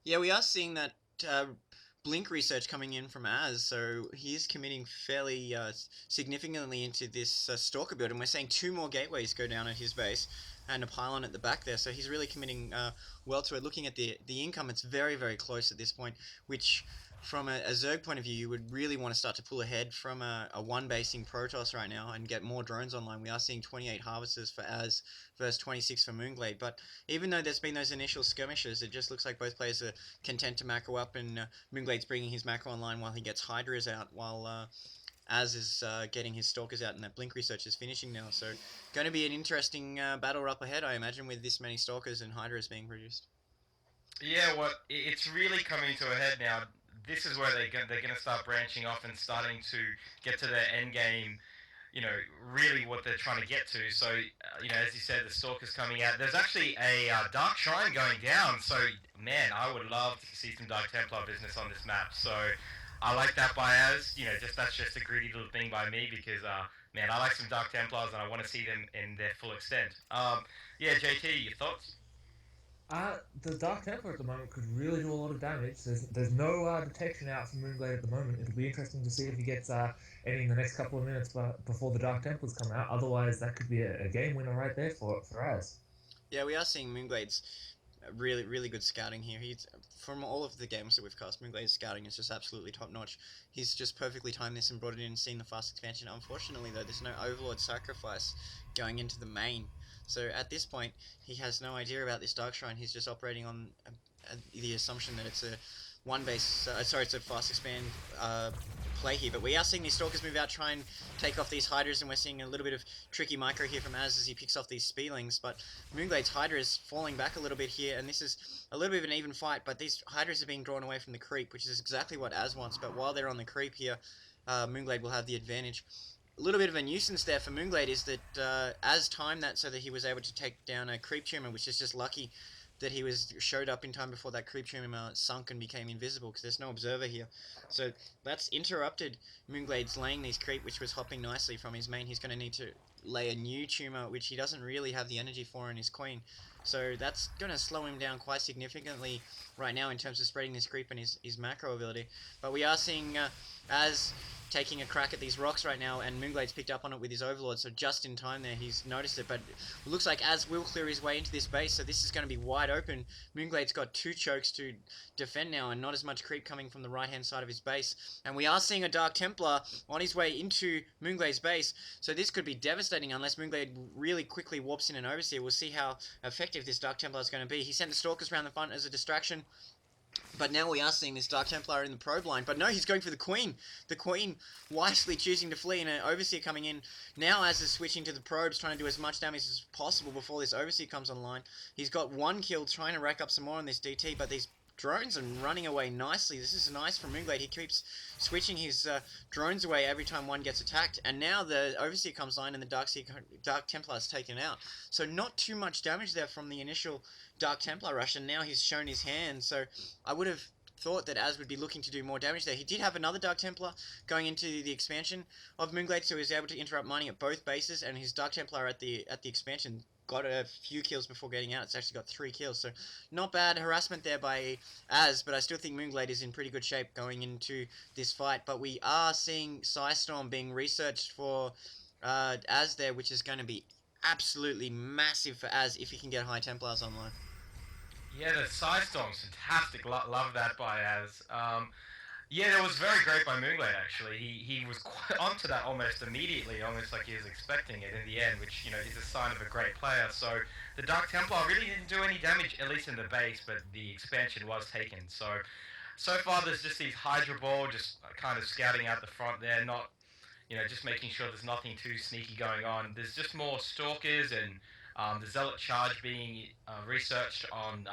Yeah, we are seeing that Blink research coming in from Az, so he's committing fairly significantly into this Stalker build, and we're seeing two more gateways go down at his base, and a pylon at the back there, so he's really committing well to it. Looking at the income, it's very, very close at this point, which from a Zerg point of view, you would really want to start to pull ahead from a one basing Protoss right now and get more drones online. We are seeing 28 harvesters for Az versus 26 for mOOnGLaDe, but even though there's been those initial skirmishes, it just looks like both players are content to macro up, and mOOnGLaDe's bringing his macro online while he gets Hydras out, while Az is getting his Stalkers out, and that Blink research is finishing now. So, going to be an interesting battle up ahead, I imagine, with this many Stalkers and Hydras being produced. Yeah, it's really coming to a head now. This is where they're going to start branching off and starting to get to their end game. Really what they're trying to get to. So, as you said, the Stalker's coming out. There's actually a Dark Shrine going down. So, man, I would love to see some Dark Templar business on this map. So, I like that by as. That's just a greedy little thing by me because, man, I like some Dark Templars and I want to see them in their full extent. Yeah, JT, your thoughts? The Dark Templar at the moment could really do a lot of damage. There's no detection out from mOOnGLaDe at the moment. It'll be interesting to see if he gets any in the next couple of minutes before the Dark Templars come out. Otherwise, that could be a game winner right there for us. Yeah, we are seeing mOOnGLaDe's really, really good scouting here. He's from all of the games that we've cast. mOOnGLaDe's scouting is just absolutely top notch. He's just perfectly timed this and brought it in and seen the fast expansion. Unfortunately, though, there's no Overlord sacrifice going into the main. So at this point, he has no idea about this Dark Shrine. He's just operating on the assumption that it's a one base. Sorry, it's a fast expand play here. But we are seeing these Stalkers move out, try and take off these Hydras, and we're seeing a little bit of tricky micro here from Az as he picks off these Speelings. But mOOnGLaDe's Hydra is falling back a little bit here, and this is a little bit of an even fight. But these Hydras are being drawn away from the creep, which is exactly what Az wants. But while they're on the creep here, mOOnGLaDe will have the advantage. A little bit of a nuisance there for mOOnGLaDe is that Az timed that so that he was able to take down a creep tumor, which is just lucky that he showed up in time before that creep tumor sunk and became invisible, because there's no observer here. So that's interrupted mOOnGLaDe's laying these creep, which was hopping nicely from his main. He's going to need to lay a new tumor, which he doesn't really have the energy for in his queen. So that's going to slow him down quite significantly right now in terms of spreading this creep and his macro ability. But we are seeing Az taking a crack at these rocks right now, and mOOnGLaDe's picked up on it with his Overlord, so just in time there he's noticed it, but it looks like Az will clear his way into this base, so this is going to be wide open. mOOnGLaDe's got two chokes to defend now, and not as much creep coming from the right hand side of his base, and we are seeing a Dark Templar on his way into mOOnGLaDe's base, so this could be devastating unless mOOnGLaDe really quickly warps in an Overseer. We'll see how effective this Dark Templar is going to be. He sent the Stalkers around the front as a distraction, but now we are seeing this Dark Templar in the probe line. But no, he's going for the Queen. The Queen wisely choosing to flee, and an Overseer coming in. Now Az is switching to the probes, trying to do as much damage as possible before this Overseer comes online. He's got one kill, trying to rack up some more on this DT, but these drones are running away nicely. This is nice from mOOnGLaDe. He keeps switching his drones away every time one gets attacked, and now the Overseer comes online and the Dark Templar is taken out. So not too much damage there from the initial Dark Templar rush, and now he's shown his hand. So I would have thought that Az would be looking to do more damage there. He did have another Dark Templar going into the expansion of mOOnGLaDe, so he was able to interrupt mining at both bases, and his Dark Templar at the expansion got a few kills before getting out. It's actually got 3 kills, so not bad harassment there by Az, but I still think mOOnGLaDe is in pretty good shape going into this fight. But we are seeing Psystorm being researched for Az there, which is going to be absolutely massive for Az if he can get high Templars online. Yeah, the side storm's fantastic. Love that by Az. Yeah, that was very great by mOOnGLaDe, actually. He was quite onto that almost immediately, almost like he was expecting it in the end, which, is a sign of a great player. So the Dark Templar really didn't do any damage, at least in the base, but the expansion was taken. So far there's just these Hydra Ball just kind of scouting out the front there, not, just making sure there's nothing too sneaky going on. There's just more Stalkers and the Zealot Charge being researched on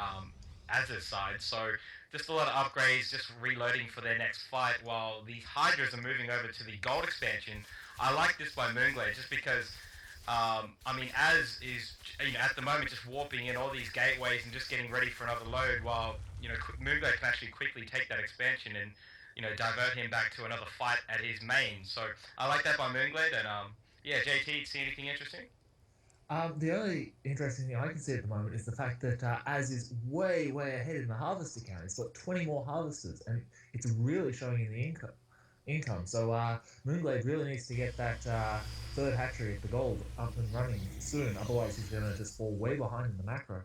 Az's side. So just a lot of upgrades, just reloading for their next fight, while these Hydras are moving over to the Gold expansion. I like this by mOOnGLaDe just because, Az is, at the moment just warping in all these gateways and just getting ready for another load, while, mOOnGLaDe can actually quickly take that expansion and, divert him back to another fight at his main. So I like that by mOOnGLaDe, and, yeah, JT, see anything interesting? The only interesting thing I can see at the moment is the fact that Az is way, way ahead in the harvester count. He's got 20 more harvesters, and it's really showing in the income. So mOOnGLaDe really needs to get that third hatchery at the gold up and running soon. Otherwise, he's going to just fall way behind in the macro.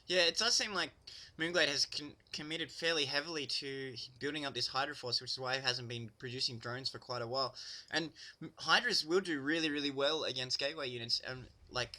Yeah, it does seem like mOOnGLaDe has committed fairly heavily to building up this Hydra force, which is why it hasn't been producing drones for quite a while. And Hydras will do really, really well against gateway units, and like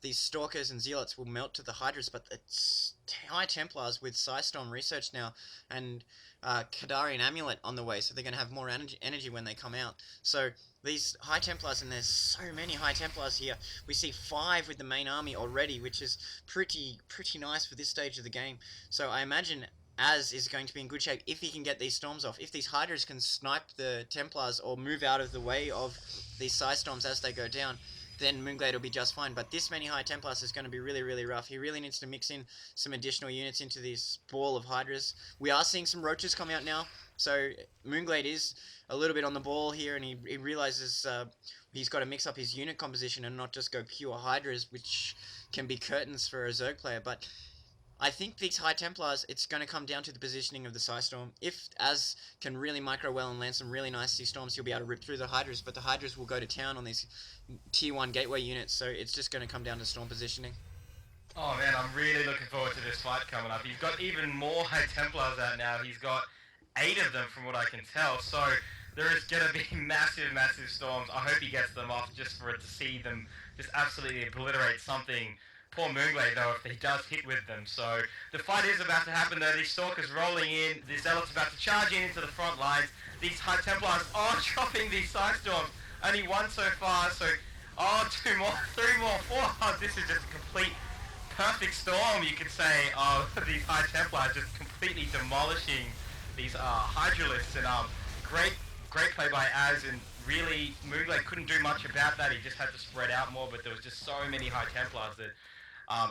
these Stalkers and Zealots will melt to the Hydras, but it's High Templars with Psystorm research now, and Kadarian Amulet on the way, so they're going to have more energy when they come out. So these High Templars, and there's so many High Templars here. We see 5 with the main army already, which is pretty nice for this stage of the game. So I imagine Az is going to be in good shape if he can get these storms off. If these Hydras can snipe the Templars or move out of the way of these Psystorms as they go down, then mOOnGLaDe will be just fine. But this many High Templars is going to be really, really rough. He really needs to mix in some additional units into this ball of Hydras. We are seeing some Roaches come out now, so mOOnGLaDe is a little bit on the ball here, and he realizes he's got to mix up his unit composition and not just go pure Hydras, which can be curtains for a Zerg player. But I think these High Templars, it's going to come down to the positioning of the Psystorm. If Az can really micro well and land some really nice Sea Storms, he'll be able to rip through the Hydras, but the Hydras will go to town on these Tier 1 gateway units, so it's just going to come down to Storm positioning. Oh man, I'm really looking forward to this fight coming up. He's got even more High Templars out now. He's got 8 of them from what I can tell, so there is going to be massive, massive storms. I hope he gets them off just for it to see them just absolutely obliterate something. Poor mOOnGLaDe though, if he does hit with them. So the fight is about to happen though. These Stalkers rolling in, the Zealots about to charge in into the front lines. These High Templars are chopping these Psystorms. Only 1 so far, so 2 more, 3 more, 4. Oh, this is just a complete perfect storm, you could say, of these High Templars just completely demolishing these Hydralisks. And great play by Az, and really mOOnGLaDe couldn't do much about that. He just had to spread out more, but there was just so many High Templars that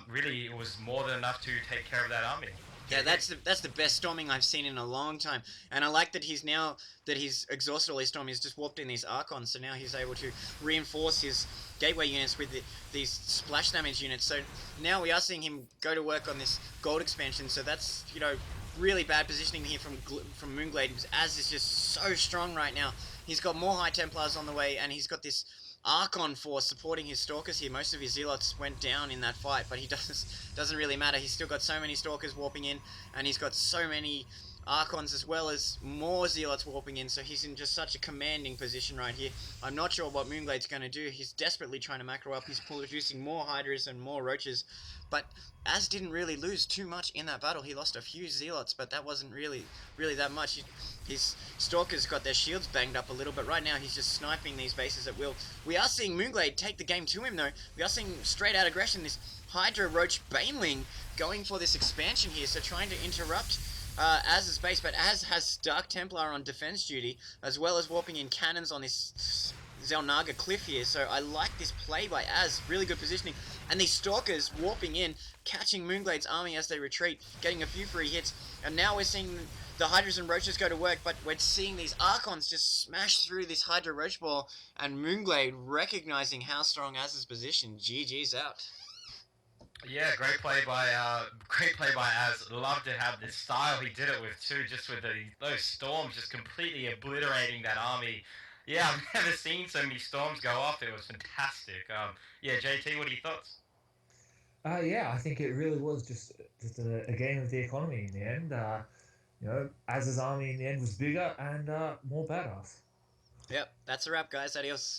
really it was more than enough to take care of that army. Yeah, that's the best storming I've seen in a long time, and I like that he's exhausted all his storm. He's just warped in these Archons, so now he's able to reinforce his gateway units with these splash damage units. So now we are seeing him go to work on this gold expansion. So that's really bad positioning here from mOOnGLaDe, because Az is just so strong right now. He's got more High Templars on the way, and he's got this Archon force supporting his Stalkers here. Most of his Zealots went down in that fight, but he doesn't really matter. He's still got so many Stalkers warping in, and he's got so many Archons as well as more Zealots warping in, so he's in just such a commanding position right here. I'm not sure what mOOnGLaDe's going to do. He's desperately trying to macro up. He's producing more Hydras and more Roaches, but Az didn't really lose too much in that battle. He lost a few Zealots, but that wasn't really that much. His Stalkers got their shields banged up a little, but right now he's just sniping these bases at will. We are seeing mOOnGLaDe take the game to him though. We are seeing straight out aggression, this Hydra Roach Baneling going for this expansion here, so trying to interrupt Az's base, but Az has Dark Templar on defense duty, as well as warping in cannons on this Zelnaga cliff here, so I like this play by Az, really good positioning, and these Stalkers warping in, catching mOOnGLaDe's army as they retreat, getting a few free hits, and now we're seeing the Hydras and Roaches go to work, but we're seeing these Archons just smash through this Hydra Roach ball, and mOOnGLaDe recognizing how strong Az's position. GG's out. Yeah, great play by Az. Love to have this style he did it with too, just with those storms just completely obliterating that army. Yeah, I've never seen so many storms go off. It was fantastic. Yeah, JT, what are your thoughts? Yeah, I think it really was just a game of the economy in the end. Az's army in the end was bigger and more badass. Yep, that's a wrap, guys. Adios.